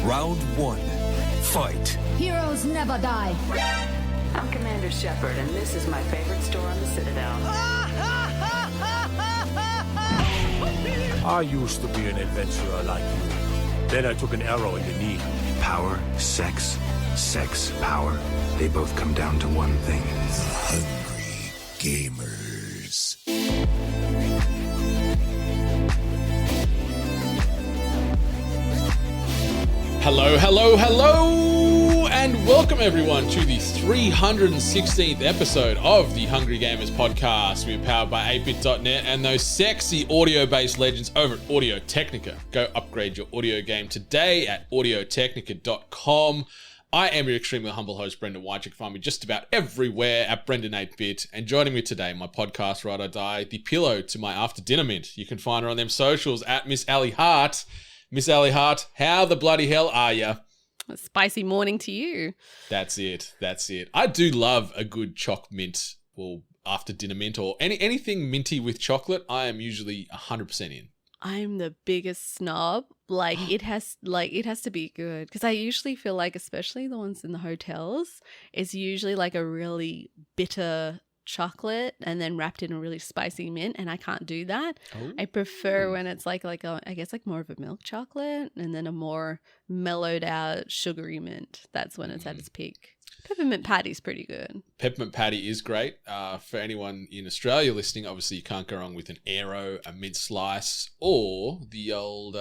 Round one. Fight. Heroes never die. I'm Commander Shepard, and this is my favorite store on the Citadel. I used to be an adventurer like you. Then I took an arrow in the knee. Power, sex, power. They both come down to one thing. Hungry Gamers. Hello, and welcome everyone to the 316th episode of the Hungry Gamers podcast. We're powered by 8bit.net and those sexy audio-based legends over at Audio-Technica. Go upgrade your audio game today at audiotechnica.com. I am your extremely humble host, Brendan White. You can find me just about everywhere at Brendan8bit. And joining me today, my podcast, Ride or Die, the pillow to my after dinner mint. You can find her on them socials at Miss Ali Hart. Miss Ali Hart, how the bloody hell are you? A spicy morning to you. That's it. I do love a good choc mint or after dinner mint or anything minty with chocolate. I am usually 100% in. I'm the biggest snob. It has to be good because I usually feel like, especially the ones in the hotels, it's usually like a really bitter chocolate and then wrapped in a really spicy mint, and I can't do that. Oh. I prefer when it's like more of a milk chocolate and then a more mellowed out sugary mint. That's when it's at its peak. Peppermint patty's pretty good. Peppermint patty is great. For anyone in Australia listening, obviously you can't go wrong with an Aero, a mint slice, or the old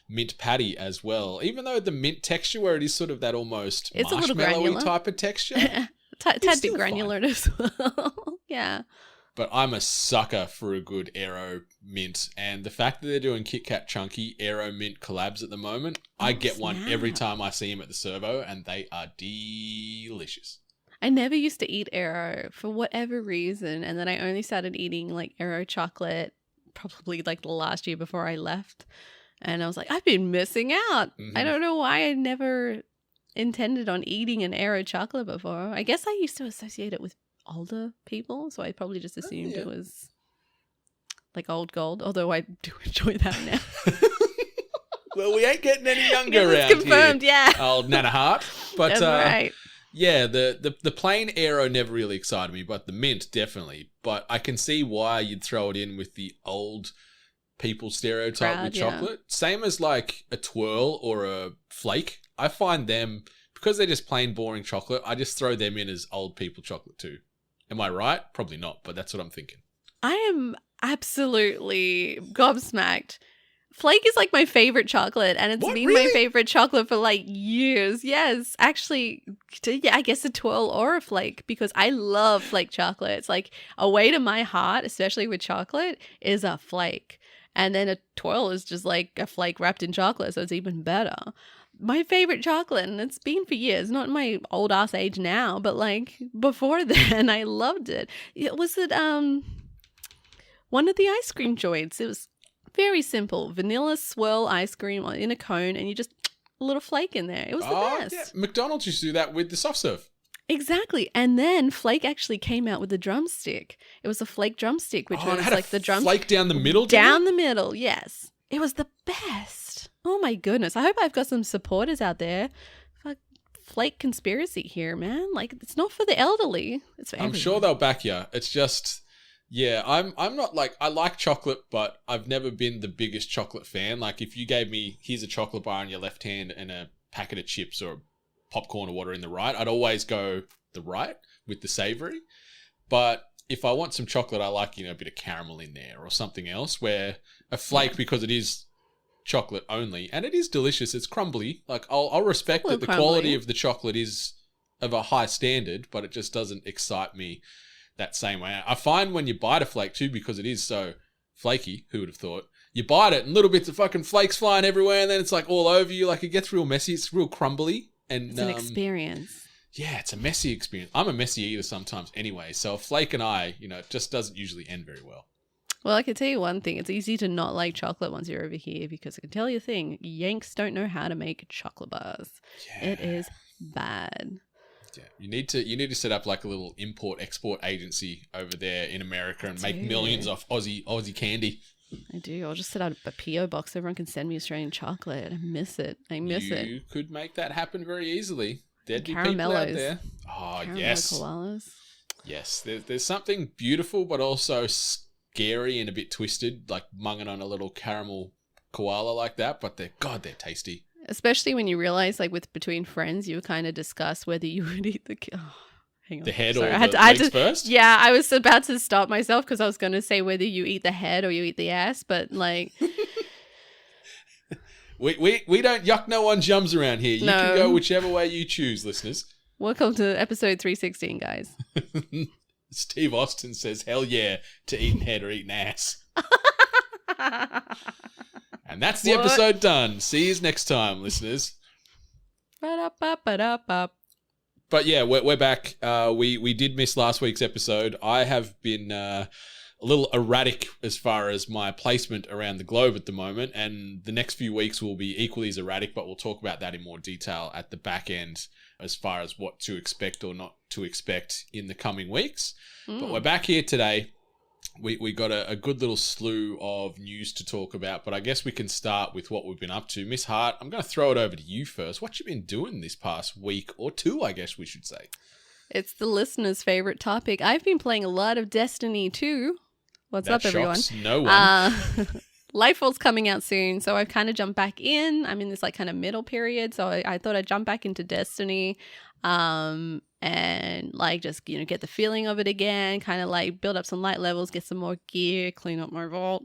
mint patty as well. Even though the mint texture, where it is sort of that almost It's a little granular type of texture. Tad bit granular as well. Yeah. But I'm a sucker for a good Aero mint. And the fact that they're doing Kit Kat Chunky Aero mint collabs at the moment, I get one every time I see them at the servo, and they are delicious. I never used to eat Aero for whatever reason. And then I only started eating like Aero chocolate probably like the last year before I left. And I was like, I've been missing out. Mm-hmm. I don't know why I never intended on eating an Aero chocolate before. I guess I used to associate it with older people, so I probably just assumed it was like old gold, although I do enjoy that now. Well, we ain't getting any younger it's around confirmed, here. yeah. Old Nana Hart. But That's right. yeah, the plain Aero never really excited me, but the mint definitely. But I can see why you'd throw it in with the old people stereotype with chocolate. Same as like a twirl or a flake. I find them, because they're just plain boring chocolate, I just throw them in as old people chocolate too. Am I right? Probably not, but that's what I'm thinking. I am absolutely gobsmacked. Flake is like my favorite chocolate, and it's been my favorite chocolate for like years. Yes, actually, I guess a twirl or a flake, because I love flake chocolate. It's like a way to my heart, especially with chocolate, is a flake. And then a twirl is just like a flake wrapped in chocolate, so it's even better. My favorite chocolate, and it's been for years, not my old ass age now, but like before then, I loved it. Was it one of the ice cream joints? It was very simple. Vanilla swirl ice cream in a cone, and you just a little flake in there. It was the best. Yeah. McDonald's used to do that with the soft serve. Exactly. And then Flake actually came out with a drumstick. It was a Flake drumstick, which was like the drum flake down the middle. Down the middle, yes. It was the best. Oh my goodness. I hope I've got some supporters out there. Fuck, Flake conspiracy here, man. Like, it's not for the elderly. It's for everyone. I'm sure they'll back you. It's just, yeah, I'm not like, I like chocolate, but I've never been the biggest chocolate fan. Like, if you gave me, here's a chocolate bar in your left hand and a packet of chips or popcorn or water in the right, I'd always go the right with the savory. But if I want some chocolate, I like, a bit of caramel in there or something else, where a flake, because it is chocolate only, and it is delicious, it's crumbly. Like, I'll respect that the quality of the chocolate is of a high standard, but it just doesn't excite me that same way. I find when you bite a flake too, because it is so flaky, who would have thought, you bite it and little bits of fucking flakes flying everywhere, and then it's like all over you. Like, it gets real messy. It's real crumbly. And, it's an experience. Yeah, it's a messy experience. I'm a messy eater sometimes anyway, so a flake and I, it just doesn't usually end very well. Well, I can tell you one thing. It's easy to not like chocolate once you're over here, because I can tell you a thing. Yanks don't know how to make chocolate bars. Yeah. It is bad. Yeah, you need to set up like a little import-export agency over there in America and make millions off Aussie candy. I do. I'll just set out a PO box. Everyone can send me Australian chocolate. I miss it. You could make that happen very easily. There'd be people out Caramellos. there. Oh, Caramel yes. koalas. Yes, there's something beautiful but also scary and a bit twisted, like munging on a little caramel koala like that, but they're tasty. Especially when you realize, like, between friends, you kind of discuss whether you would eat hang on. The head Sorry, or I the had legs to, first? Yeah, I was about to stop myself because I was going to say whether you eat the head or you eat the ass, but like... we don't yuck no one's yums around here. You can go whichever way you choose, listeners. Welcome to episode 316, guys. Steve Austin says, hell yeah, to eating head or eating ass. And that's the episode done. See you next time, listeners. Ba-da-ba-ba-da-ba. But yeah, we're back. We did miss last week's episode. I have been a little erratic as far as my placement around the globe at the moment, and the next few weeks will be equally as erratic, but we'll talk about that in more detail at the back end as far as what to expect or not to expect in the coming weeks. But we're back here today. We got a good little slew of news to talk about, but I guess we can start with what we've been up to. Miss Hart, I'm going to throw it over to you first. What you been doing this past week or two, I guess we should say? It's the listener's favorite topic. I've been playing a lot of Destiny 2. What's up, everyone? Shocks no one. Lightfall's coming out soon, so I've kind of jumped back in. I'm in this like kind of middle period, so I thought I'd jump back into Destiny, and like just get the feeling of it again. Kind of like build up some light levels, get some more gear, clean up my vault.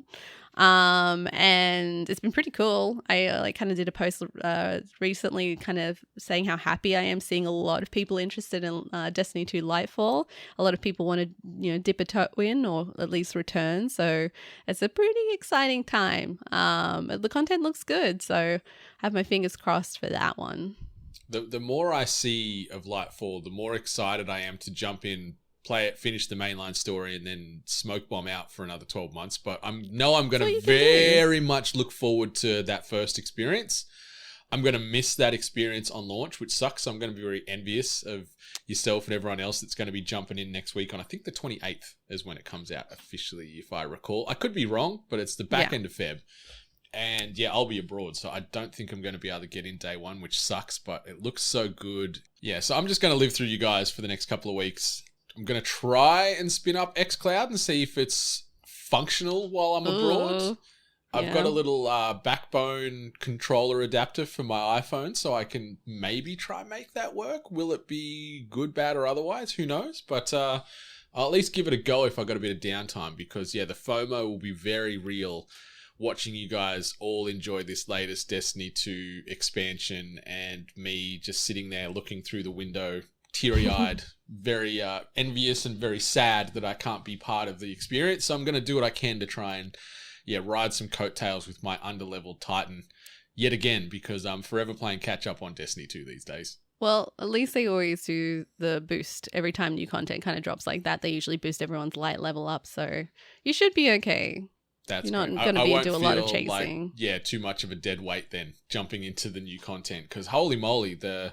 And it's been pretty cool. I like kind of did a post recently kind of saying how happy I am seeing a lot of people interested in Destiny 2 Lightfall. A lot of people want to dip a toe in or at least return, so it's a pretty exciting time. The content looks good, so I have my fingers crossed for that one. The more I see of Lightfall, the more excited I am to jump in, play it, finish the mainline story, and then smoke bomb out for another 12 months. But I'm going to very much look forward to that first experience. I'm going to miss that experience on launch, which sucks. So I'm going to be very envious of yourself and everyone else that's going to be jumping in next week on, I think the 28th is when it comes out officially, if I recall. I could be wrong, but it's the back end of Feb. And yeah, I'll be abroad, so I don't think I'm going to be able to get in day one, which sucks, but it looks so good. Yeah, so I'm just going to live through you guys for the next couple of weeks. I'm going to try and spin up xCloud and see if it's functional while I'm abroad. I've got a little backbone controller adapter for my iPhone, so I can maybe try and make that work. Will it be good, bad, or otherwise? Who knows? But I'll at least give it a go if I've got a bit of downtime, because yeah, the FOMO will be very real watching you guys all enjoy this latest Destiny 2 expansion and me just sitting there looking through the window, teary-eyed, very envious and very sad that I can't be part of the experience. So I'm going to do what I can to try and ride some coattails with my underleveled Titan yet again, because I'm forever playing catch-up on Destiny 2 these days. Well, at least they always do the boost. Every time new content kind of drops like that, they usually boost everyone's light level up. So you should be okay. That's You're not going to do a lot of chasing. Too much of a dead weight then jumping into the new content, because holy moly, the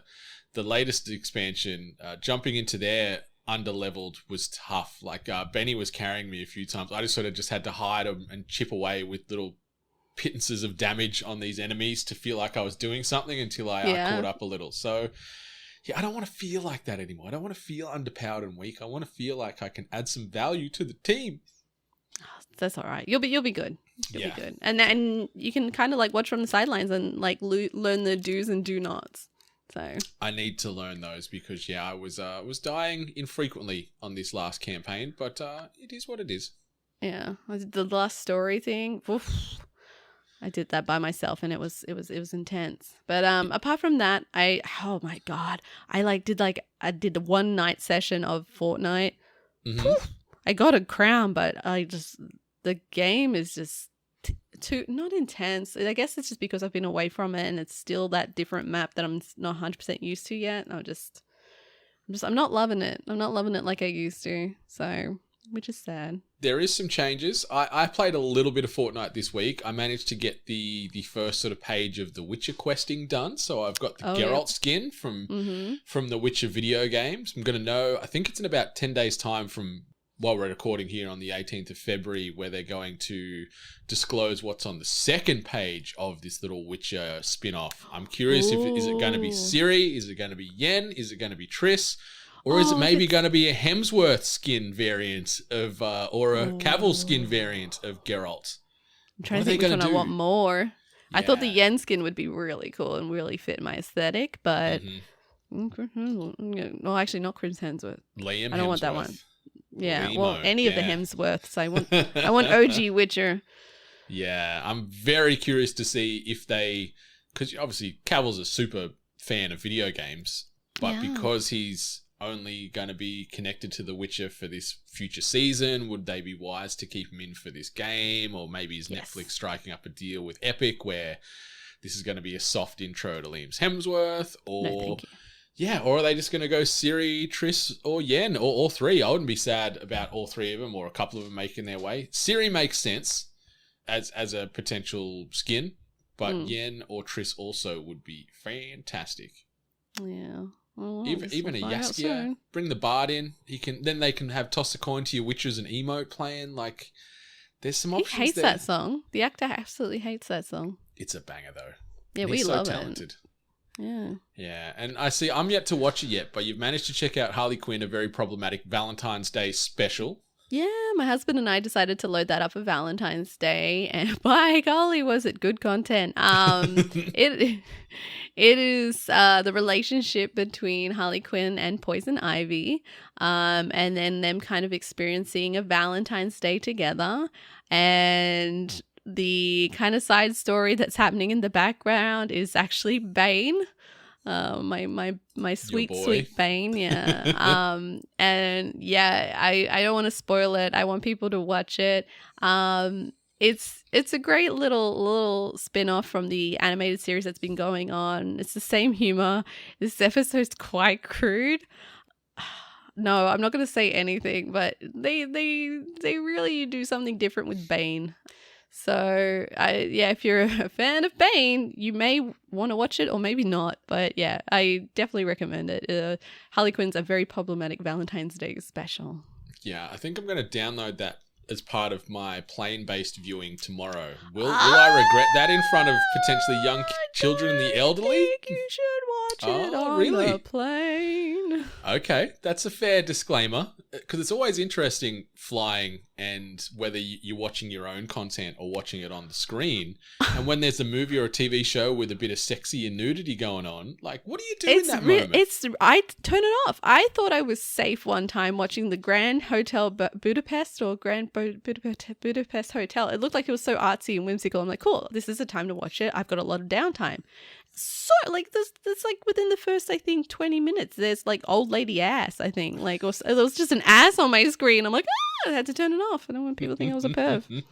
latest expansion, jumping into there underleveled was tough. Like Benny was carrying me a few times. I just sort of had to hide and chip away with little pittances of damage on these enemies to feel like I was doing something until I caught up a little. So yeah, I don't want to feel like that anymore. I don't want to feel underpowered and weak. I want to feel like I can add some value to the team. That's all right. You'll be good. You'll be good. And you can kind of like watch from the sidelines and like learn the do's and do nots. So I need to learn those because I was dying infrequently on this last campaign, but it is what it is. Yeah, I did the last story thing. Oof. I did that by myself and it was intense. But apart from that, oh my god, I did a one night session of Fortnite. Mm-hmm. I got a crown, but the game is just too not intense. I guess it's just because I've been away from it and it's still that different map that I'm not 100% used to yet. I'm not loving it. I'm not loving it like I used to. So, which is sad. There is some changes. I played a little bit of Fortnite this week. I managed to get the first sort of page of the Witcher questing done. So I've got the Geralt skin from the Witcher video games. I'm going to know, I think it's in about 10 days time from while we're recording here on the 18th of February, where they're going to disclose what's on the second page of this little Witcher spin-off. I'm curious is it going to be Ciri? Is it going to be Yen? Is it going to be Triss? Or is it maybe going to be a Hemsworth skin variant of, or a Cavill skin variant of Geralt? I'm trying to think which one I want more. I thought the Yen skin would be really cool and really fit my aesthetic, but well, actually, not Chris Hemsworth. Liam I don't Hemsworth. Want that one. Yeah, Limo, well, any of the Hemsworths. I want OG Witcher. Yeah, I'm very curious to see if they, because obviously Cavill's a super fan of video games, but because he's only going to be connected to The Witcher for this future season, would they be wise to keep him in for this game? Or maybe is Netflix striking up a deal with Epic where this is going to be a soft intro to Liam Hemsworth? Or No, thank you. yeah, or are they just going to go Ciri, Triss, or Yen, or all three? I wouldn't be sad about all three of them or a couple of them making their way. Ciri makes sense as a potential skin, but Yen or Triss also would be fantastic. Yeah. Well, even a Jaskier, bring the bard in. Then they can have toss a coin to your witches and emote playing. Like, there's some options. He hates there. that song. The actor absolutely hates that song. It's a banger though. Yeah, And we he's love so talented. it. Yeah, and I'm yet to watch it yet, but you've managed to check out Harley Quinn, a very problematic Valentine's Day special. Yeah, my husband and I decided to load that up for Valentine's Day, and by golly, was it good content. It is the relationship between Harley Quinn and Poison Ivy, and then them kind of experiencing a Valentine's Day together, and the kind of side story that's happening in the background is actually Bane. My sweet Bane, yeah. And yeah, I don't want to spoil it. I want people to watch it. It's a great little spin-off from the animated series that's been going on. It's the same humor. This episode's quite crude. No, I'm not going to say anything, but they really do something different with Bane. So, if you're a fan of Bane, you may want to watch it or maybe not. But yeah, I definitely recommend it. Harley Quinn's a very problematic Valentine's Day special. Yeah, I think I'm going to download that as part of my plane-based viewing tomorrow. Will I regret that in front of potentially young children and the elderly? I think you should watch it on the plane. Okay, that's a fair disclaimer, because it's always interesting flying and whether you're watching your own content or watching it on the screen. And when there's a movie or a TV show with a bit of sexy and nudity going on, like, what do you do in that moment? I turn it off. I thought I was safe one time watching the Grand Hotel Budapest or Grand Budapest Hotel. It looked like it was so artsy and whimsical. I'm like, cool, this is a time to watch it. I've got a lot of downtime. So like there's like within the first, I think, 20 minutes there's like old lady ass, I think, like, or there was just an ass on my screen. I'm like, I had to turn it off. I don't want people to think I was a perv.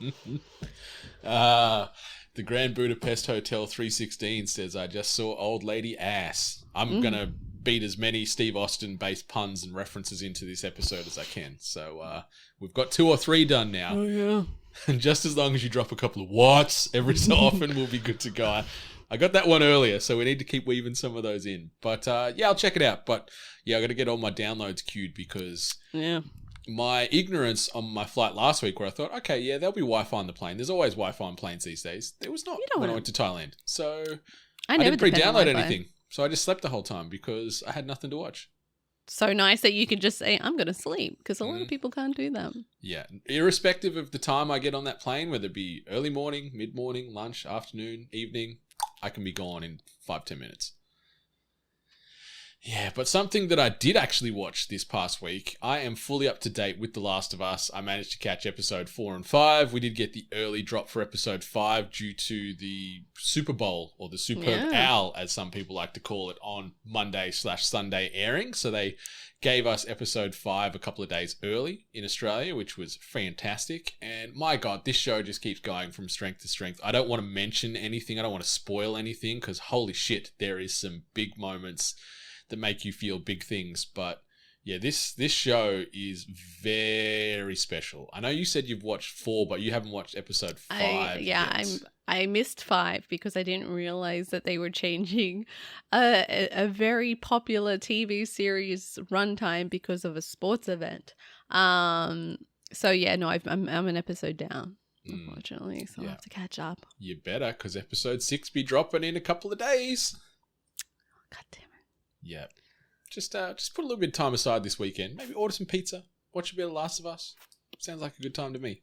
The Grand Budapest Hotel 316 says, I just saw old lady ass. I'm gonna beat as many Steve Austin based puns and references into this episode as I can. So we've got 2 or 3 done now. Oh yeah. And just as long as you drop a couple of whats every so often, we'll be good to go. I got that one earlier, so we need to keep weaving some of those in. But yeah, I'll check it out. But yeah, I got to get all my downloads queued because my ignorance on my flight last week, where I thought, okay, yeah, there'll be Wi-Fi on the plane. There's always Wi-Fi on planes these days. There was not when I went to Thailand. So I didn't pre-download anything. So I just slept the whole time because I had nothing to watch. So nice that you can just say, I'm going to sleep, because a lot of people can't do that. Yeah. Irrespective of the time I get on that plane, whether it be early morning, mid-morning, lunch, afternoon, evening, I can be gone in 5-10 minutes. Yeah, but something that I did actually watch this past week, I am fully up to date with The Last of Us. I managed to catch episode 4 and 5. We did get the early drop for episode 5 due to the Super Bowl, or the Superb Owl, as some people like to call it, on Monday/Sunday airing. So they gave us episode 5 a couple of days early in Australia, which was fantastic. And my God, this show just keeps going from strength to strength. I don't want to mention anything. I don't want to spoil anything, because holy shit, there is some big moments that make you feel big things. But yeah, this show is very special. I know you said you've watched 4, but you haven't watched episode 5 yet. I missed 5 because I didn't realize that they were changing a very popular TV series runtime because of a sports event. So yeah, no, I'm an episode down, unfortunately, so I'll have to catch up. You better, because episode 6 be dropping in a couple of days. God damn it. Yeah. Just put a little bit of time aside this weekend. Maybe order some pizza. Watch a bit of Last of Us. Sounds like a good time to me.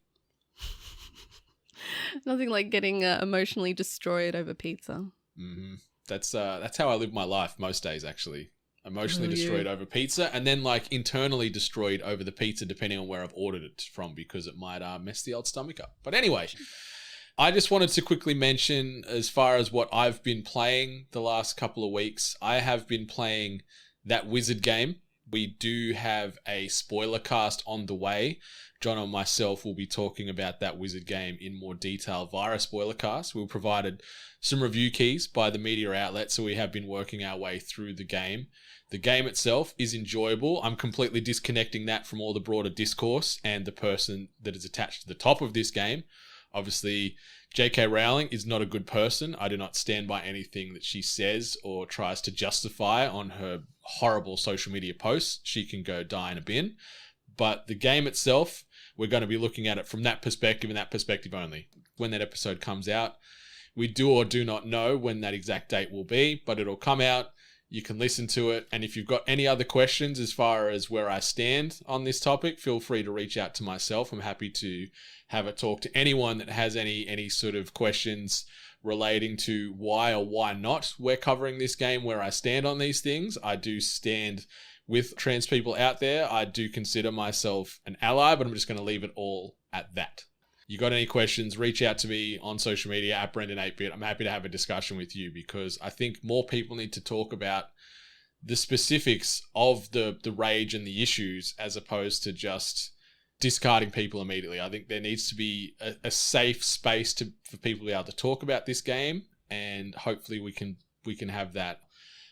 Nothing like getting emotionally destroyed over pizza. Mm-hmm. That's how I live my life most days, actually. Emotionally destroyed over pizza, and then like internally destroyed over the pizza, depending on where I've ordered it from, because it might mess the old stomach up. But anyway, I just wanted to quickly mention, as far as what I've been playing the last couple of weeks, I have been playing that Wizard game. We do have a spoiler cast on the way. John and myself will be talking about that Wizard game in more detail via a spoiler cast. We provided some review keys by the media outlet, so we have been working our way through the game. The game itself is enjoyable. I'm completely disconnecting that from all the broader discourse and the person that is attached to the top of this game. Obviously, J.K. Rowling is not a good person. I do not stand by anything that she says or tries to justify on her horrible social media posts. She can go die in a bin. But the game itself, we're going to be looking at it from that perspective and that perspective only. When that episode comes out, we do or do not know when that exact date will be, but it'll come out. You can listen to it. And if you've got any other questions as far as where I stand on this topic, feel free to reach out to myself. I'm happy to have a talk to anyone that has any sort of questions relating to why or why not we're covering this game, where I stand on these things. I do stand with trans people out there. I do consider myself an ally, but I'm just going to leave it all at that. You got any questions, reach out to me on social media at Brendan8bit. I'm happy to have a discussion with you, because I think more people need to talk about the specifics of the rage and the issues, as opposed to just discarding people immediately. I think there needs to be a safe space for people to be able to talk about this game, and hopefully we can have that.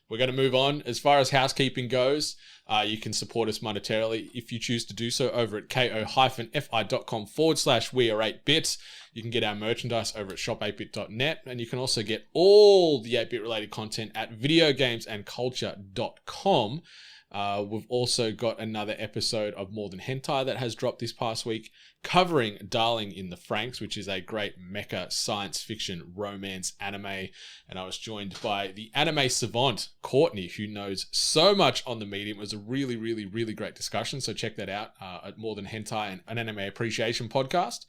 We're going to move on. As far as housekeeping goes, you can support us monetarily if you choose to do so over at ko-fi.com/we-are8bit. You can get our merchandise over at shop8bit.net, and you can also get all the 8-bit related content at videogamesandculture.com. We've also got another episode of More Than Hentai that has dropped this past week, covering Darling in the Franxx, which is a great mecha science fiction romance anime. And I was joined by the anime savant, Courtney, who knows so much on the medium. It was a really, really, really great discussion. So check that out at More Than Hentai and an Anime Appreciation podcast.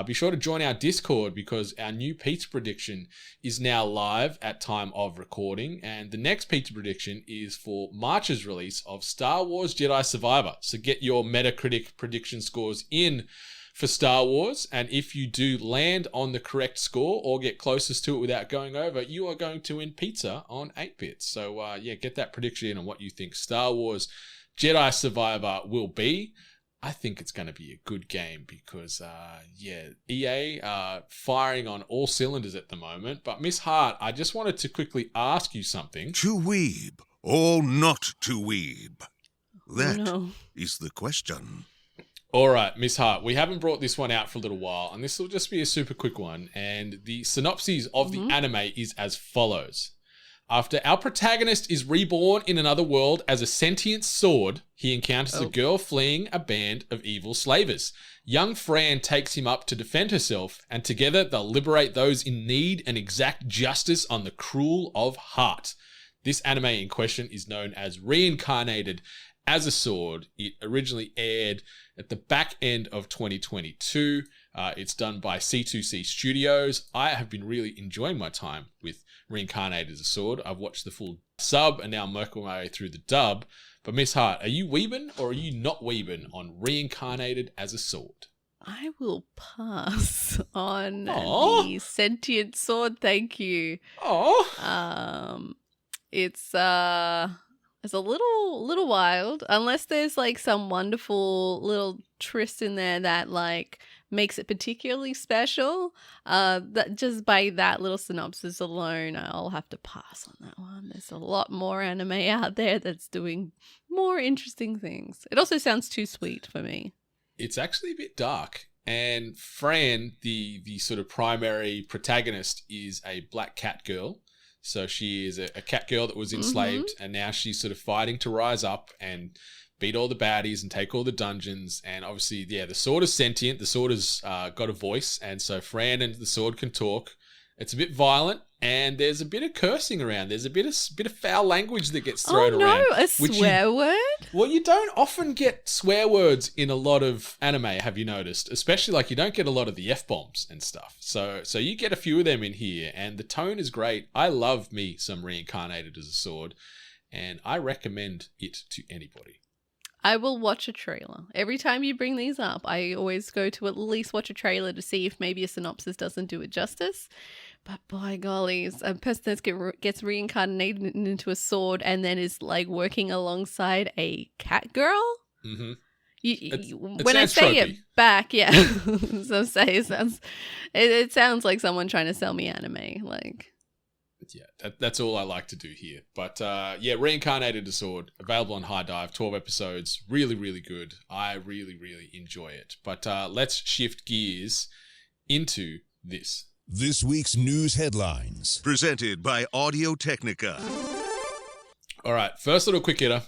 Be sure to join our Discord, because our new pizza prediction is now live at time of recording. And the next pizza prediction is for March's release of Star Wars Jedi Survivor. So get your Metacritic prediction scores in for Star Wars, and if you do land on the correct score or get closest to it without going over, you are going to win pizza on 8-bit. So get that prediction in on what you think Star Wars Jedi Survivor will be. I think it's going to be a good game, because EA are firing on all cylinders at the moment. But Miss Hart, I just wanted to quickly ask you something. To weeb or not to weeb? That is the question. All right, Miss Hart, we haven't brought this one out for a little while, and this will just be a super quick one. And the synopsis of the anime is as follows. After our protagonist is reborn in another world as a sentient sword, he encounters a girl fleeing a band of evil slavers. Young Fran takes him up to defend herself, and together they'll liberate those in need and exact justice on the cruel of heart. This anime in question is known as Reincarnated as a Sword. It originally aired at the back end of 2022. It's done by C2C Studios. I have been really enjoying my time with Reincarnated as a Sword. I've watched the full sub and now working my way through the dub. But Miss Hart, are you weebin' or are you not weebin' on Reincarnated as a Sword? I will pass on the sentient sword, thank you. It's a little wild, unless there's like some wonderful little twist in there that like makes it particularly special. That just by that little synopsis alone, I'll have to pass on that one. There's a lot more anime out there that's doing more interesting things. It also sounds too sweet for me. It's actually a bit dark. And Fran, the sort of primary protagonist, is a black cat girl. So she is a cat girl that was enslaved, and now she's sort of fighting to rise up and beat all the baddies and take all the dungeons. And obviously, yeah, the sword is sentient. The sword has got a voice. And so Fran and the sword can talk. It's a bit violent. And there's a bit of cursing around. There's a bit of foul language that gets thrown around. Oh no, a swear word? Well, you don't often get swear words in a lot of anime, have you noticed? Especially like you don't get a lot of the F-bombs and stuff. So you get a few of them in here, and the tone is great. I love me some Reincarnated as a Sword, and I recommend it to anybody. I will watch a trailer. Every time you bring these up, I always go to at least watch a trailer to see if maybe a synopsis doesn't do it justice. But by gollies, a person that gets reincarnated into a sword and then is like working alongside a cat girl. Mm-hmm. When I say it back, yeah. So it sounds like someone trying to sell me anime. Like, yeah, that's all I like to do here. But yeah, Reincarnated as a Sword, available on High Dive, 12 episodes, really, really good. I really, really enjoy it. But let's shift gears into this. This week's news headlines. Presented by Audio Technica. All right, first little quick hitter.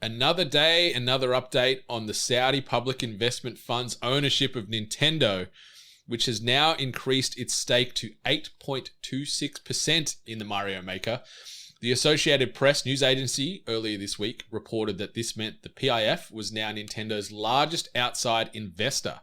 Another day, another update on the Saudi Public Investment Fund's ownership of Nintendo, which has now increased its stake to 8.26% in the Mario Maker. The Associated Press news agency earlier this week reported that this meant the PIF was now Nintendo's largest outside investor.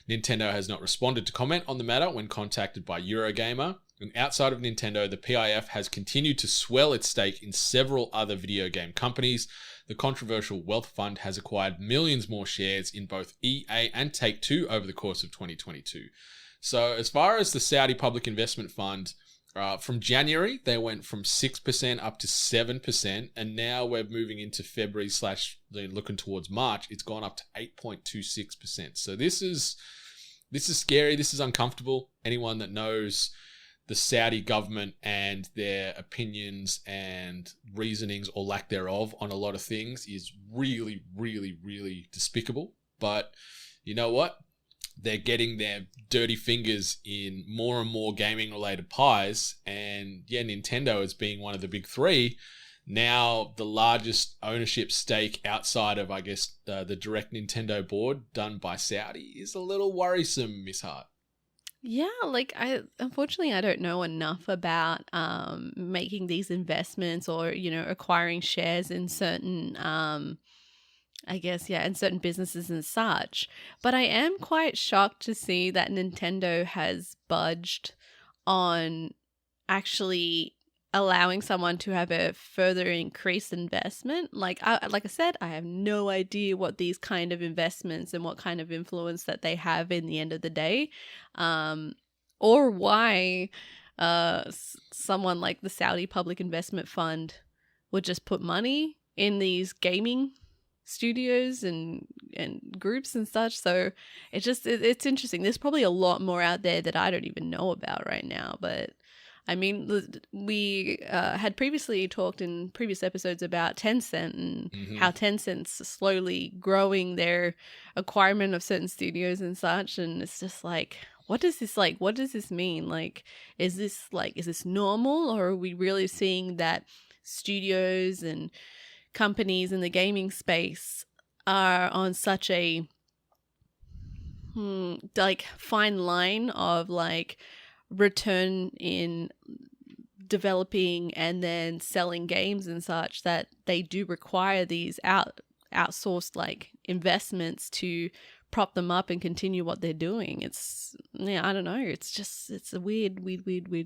Nintendo has not responded to comment on the matter when contacted by Eurogamer. And outside of Nintendo, the PIF has continued to swell its stake in several other video game companies. The controversial wealth fund has acquired millions more shares in both EA and Take-Two over the course of 2022. So as far as the Saudi Public Investment Fund, from January, they went from 6% up to 7%, and now we're moving into February / looking towards March, it's gone up to 8.26%. So this is scary. This is uncomfortable. Anyone that knows the Saudi government and their opinions and reasonings or lack thereof on a lot of things is really, really, really despicable. But you know what? They're getting their dirty fingers in more and more gaming related pies. And yeah, Nintendo as being one of the big three, now the largest ownership stake outside of, I guess, the direct Nintendo board done by Saudi is a little worrisome, Miss Hart. yeah, like unfortunately I don't know enough about making these investments or, acquiring shares in certain I guess, yeah, in certain businesses and such. But I am quite shocked to see that Nintendo has budged on actually allowing someone to have a further increased investment. Like I said, I have no idea what these kind of investments and what kind of influence that they have in the end of the day, or why someone like the Saudi Public Investment Fund would just put money in these gaming studios and groups and such. So it's interesting. There's probably a lot more out there that I don't even know about right now. But I mean, we had previously talked in previous episodes about Tencent and how Tencent's slowly growing their acquirement of certain studios and such. And it's just like, what does this mean? Like, is this normal, or are we really seeing that studios and companies in the gaming space are on such a fine line of like return in developing and then selling games and such, that they do require these outsourced like investments to prop them up and continue what they're doing? It's, I don't know. It's a weird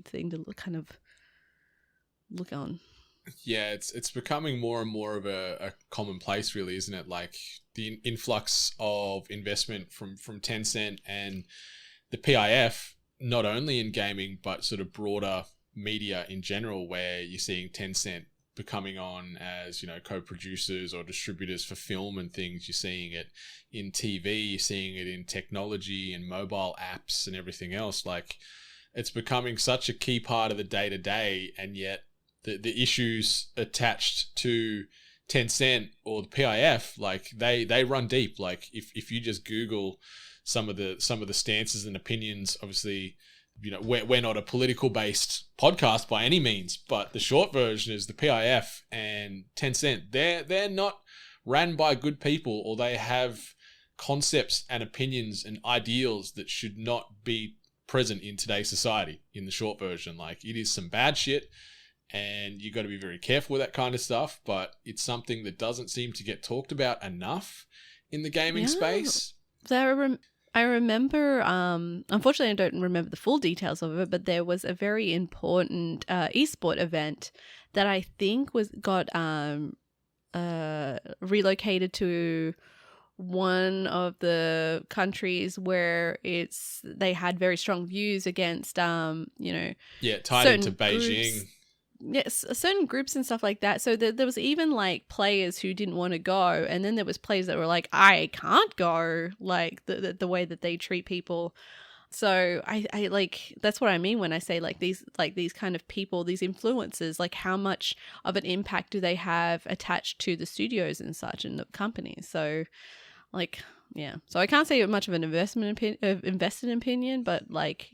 thing to kind of look on. Yeah, it's becoming more and more of a commonplace, really, isn't it? Like the influx of investment from Tencent and the PIF, not only in gaming, but sort of broader media in general, where you're seeing Tencent becoming on as, co-producers or distributors for film and things. You're seeing it in TV, you're seeing it in technology and mobile apps and everything else. Like, it's becoming such a key part of the day-to-day, and yet the issues attached to Tencent or the PIF, like they run deep. Like if you just Google some of the stances and opinions, obviously, we're not a political based podcast by any means, but the short version is the PIF and Tencent, they're not ran by good people, or they have concepts and opinions and ideals that should not be present in today's society. In the short version, like, it is some bad shit, and you got to be very careful with that kind of stuff, but it's something that doesn't seem to get talked about enough in the gaming space. I remember, unfortunately I don't remember the full details of it, but there was a very important esport event that I think got relocated to one of the countries where they had very strong views against, tied into Beijing. Groups. Yes, certain groups and stuff like that. So there was even like players who didn't want to go, and then there was players that were like, I can't go, like the way that they treat people. So I like, that's what I mean when I say like these kind of people, these influencers, like how much of an impact do they have attached to the studios and such and the companies. So like, yeah, so I can't say much of an invested opinion, but like,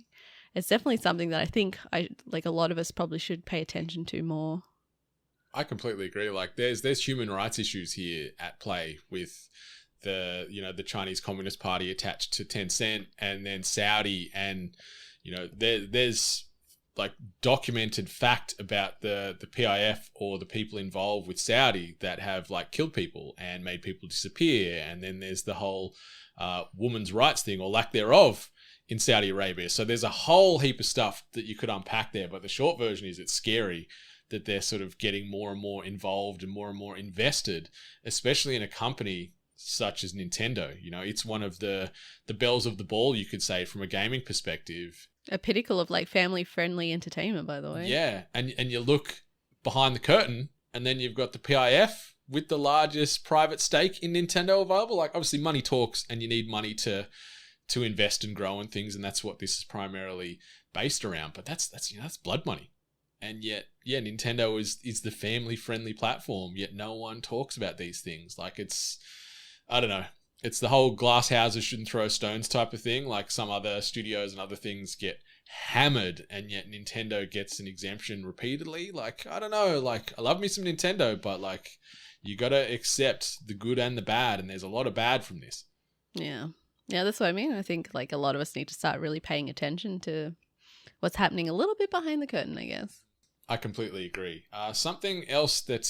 it's definitely something that I think a lot of us probably should pay attention to more. I completely agree. Like, there's human rights issues here at play with the Chinese Communist Party attached to Tencent, and then Saudi, and there's like documented fact about the PIF or the people involved with Saudi that have like killed people and made people disappear, and then there's the whole women's rights thing or lack thereof in Saudi Arabia. So there's a whole heap of stuff that you could unpack there, but the short version is it's scary that they're sort of getting more and more involved and more invested, especially in a company such as Nintendo. It's one of the bells of the ball, you could say, from a gaming perspective. A pinnacle of like family-friendly entertainment, by the way. Yeah, and you look behind the curtain, and then you've got the PIF with the largest private stake in Nintendo available. Like, obviously money talks, and you need money to invest and grow in things, and that's what this is primarily based around. But that's blood money, and yet Nintendo is the family friendly platform. Yet no one talks about these things. Like, I don't know. It's the whole glass houses shouldn't throw stones type of thing. Like, some other studios and other things get hammered, and yet Nintendo gets an exemption repeatedly. Like, I don't know. Like, I love me some Nintendo, but like, you got to accept the good and the bad, and there's a lot of bad from this. Yeah. Yeah, that's what I mean. I think like a lot of us need to start really paying attention to what's happening a little bit behind the curtain, I guess. I completely agree. Something else that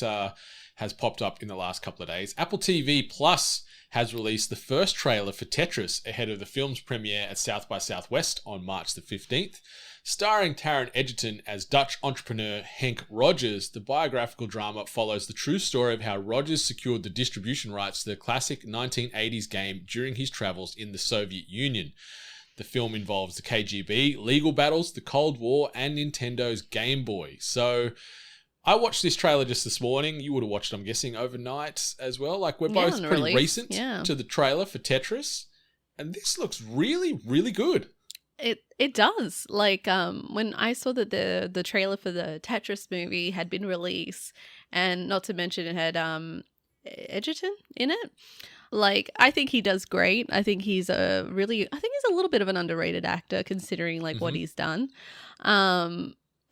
has popped up in the last couple of days, Apple TV Plus has released the first trailer for Tetris ahead of the film's premiere at South by Southwest on March the 15th. Starring Taron Egerton as Dutch entrepreneur Henk Rogers, the biographical drama follows the true story of how Rogers secured the distribution rights to the classic 1980s game during his travels in the Soviet Union. The film involves the KGB, legal battles, the Cold War, and Nintendo's Game Boy. So I watched this trailer just this morning. You would have watched it, I'm guessing, overnight as well. Like, we're both pretty recent to the trailer for Tetris, and this looks really, really good. It does. Like, when I saw that the trailer for the Tetris movie had been released, and not to mention it had Egerton in it. Like, I think he does great. I think he's a little bit of an underrated actor considering like what he's done.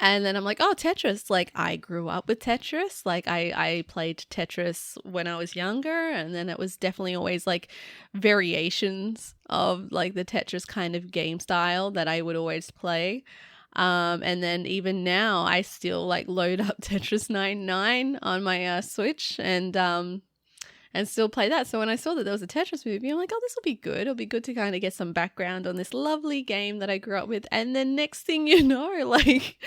And then I'm like, oh, Tetris. Like, I grew up with Tetris. Like, I played Tetris when I was younger. And then it was definitely always, like, variations of, like, the Tetris kind of game style that I would always play. And then even now, I still, like, load up Tetris 99 on my Switch and still play that. So when I saw that there was a Tetris movie, I'm like, oh, this will be good. It'll be good to kind of get some background on this lovely game that I grew up with. And then next thing you know, like,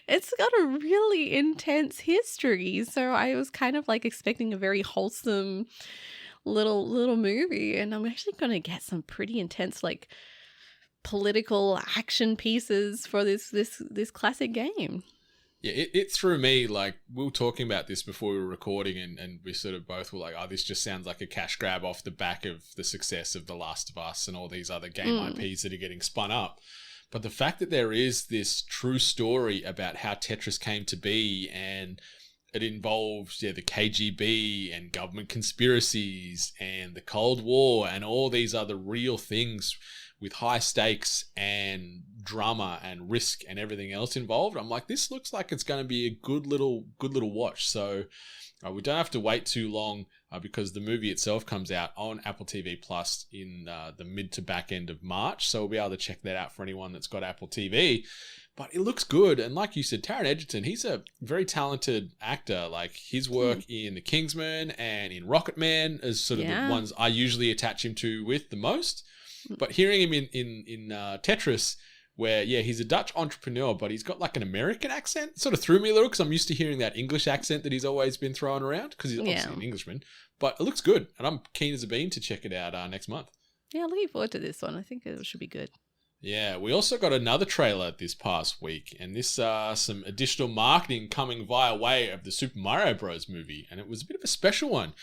it's got a really intense history. So I was kind of like expecting a very wholesome little movie, and I'm actually going to get some pretty intense like political action pieces for this classic game. Yeah, it threw me, like, we were talking about this before we were recording, and we sort of both were like, oh, this just sounds like a cash grab off the back of the success of The Last of Us and all these other game IPs that are getting spun up. But the fact that there is this true story about how Tetris came to be, and it involves the KGB and government conspiracies and the Cold War and all these other real things with high stakes and drama and risk and everything else involved, I'm like, this looks like it's going to be a good little watch. So we don't have to wait too long because the movie itself comes out on Apple TV Plus in the mid to back end of March. So we'll be able to check that out for anyone that's got Apple TV. But it looks good. And like you said, Taron Egerton, he's a very talented actor. Like his work in The Kingsman and in Rocketman is sort of the ones I usually attach him to with the most. But hearing him in Tetris, where, he's a Dutch entrepreneur, but he's got like an American accent, sort of threw me a little because I'm used to hearing that English accent that he's always been throwing around because he's obviously an Englishman. But it looks good. And I'm keen as a bean to check it out next month. Yeah, looking forward to this one. I think it should be good. Yeah, we also got another trailer this past week, and this some additional marketing coming via way of the Super Mario Bros. Movie, and it was a bit of a special one